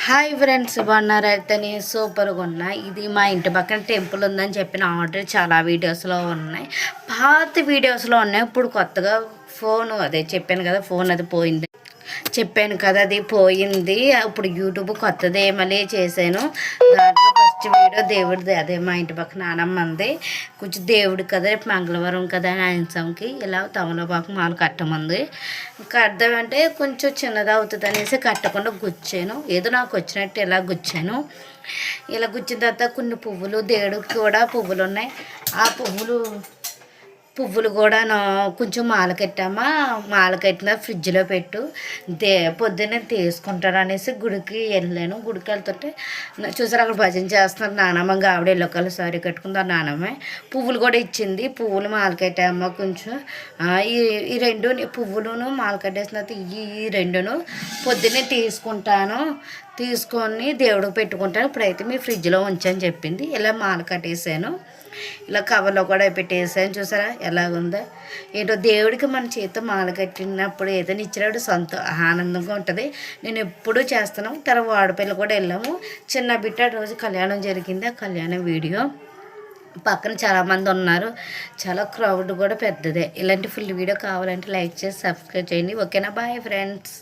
Hi friends, బాగున్నారైతే నేను సూపర్గా ఉన్నా. ఇది మా ఇంటి పక్కన టెంపుల్ ఉందని చెప్పిన ఆర్డర్ చాలా వీడియోస్లో ఉన్నాయి, పాత వీడియోస్లో ఉన్నాయి. ఇప్పుడు కొత్తగా అదే చెప్పాను కదా, ఫోన్ అది పోయింది చెప్పాను కదా, అది పోయింది. ఇప్పుడు యూట్యూబ్ కొత్తదే మళ్ళీ చేశాను. దాంట్లో ఫస్ట్ వీడియో దేవుడిది, అదే మా ఇంటి పక్కన నానమ్మంది. కొంచెం దేవుడు కదా, రేపు మంగళవారం కదా అని ఆయనకి ఇలా తమలపాకు మాలు కట్టమంది. కడదామంటే కొంచెం చిన్నది అవుతుంది అనేసి కట్టకుండా గుచ్చాను. ఏదో నాకు వచ్చినట్టు ఇలా గుచ్చాను. ఇలా గుచ్చిన తర్వాత కొన్ని పువ్వులు, దేవుడికి కూడా పువ్వులు ఉన్నాయి. ఆ పువ్వులు కూడా కొంచెం మాల కట్టామా, మాల కట్టిన ఫ్రిడ్జ్లో పెట్టు, పొద్దున్నే తీసుకుంటాను అనేసి గుడికి వెళ్ళాను. గుడికి వెళ్తుంటే చూసారు అక్కడ భజన చేస్తున్నారు నానమ్మ. ఆవిడ ఎల్లో కలర్ సారీ కట్టుకుంది. ఆ నానమ్మ పువ్వులు కూడా ఇచ్చింది. పువ్వులు మాల కట్టామా కొంచెం ఈ రెండు పువ్వులను మాల కట్టేసిన ఈ రెండును పొద్దున్నే తీసుకొని దేవుడికి పెట్టుకుంటాను. ఇప్పుడైతే మీ ఫ్రిడ్జ్లో ఉంచని చెప్పింది. ఇలా మాల కట్టేసాను. ఇలా కవర్లో కూడా పెట్టేసాను. చూసారా ఎలాగుందో. ఏంటో దేవుడికి మన చేతితో మాల కట్టినప్పుడు ఏదైనా ఇచ్చినప్పుడు ఆనందంగా ఉంటుంది. నేను ఎప్పుడూ చేస్తాను. తర్వాత వాడపల్లి కూడా వెళ్ళాము. చిన్న బిడ్డ రోజు కళ్యాణం జరిగింది. ఆ కళ్యాణం వీడియో పక్కన చాలామంది ఉన్నారు. చాలా క్రౌడ్ కూడా పెద్దదే. ఇలాంటి ఫుల్ వీడియో కావాలంటే లైక్ చేసి సబ్స్క్రైబ్ చేయండి. ఓకేనా? Bye friends.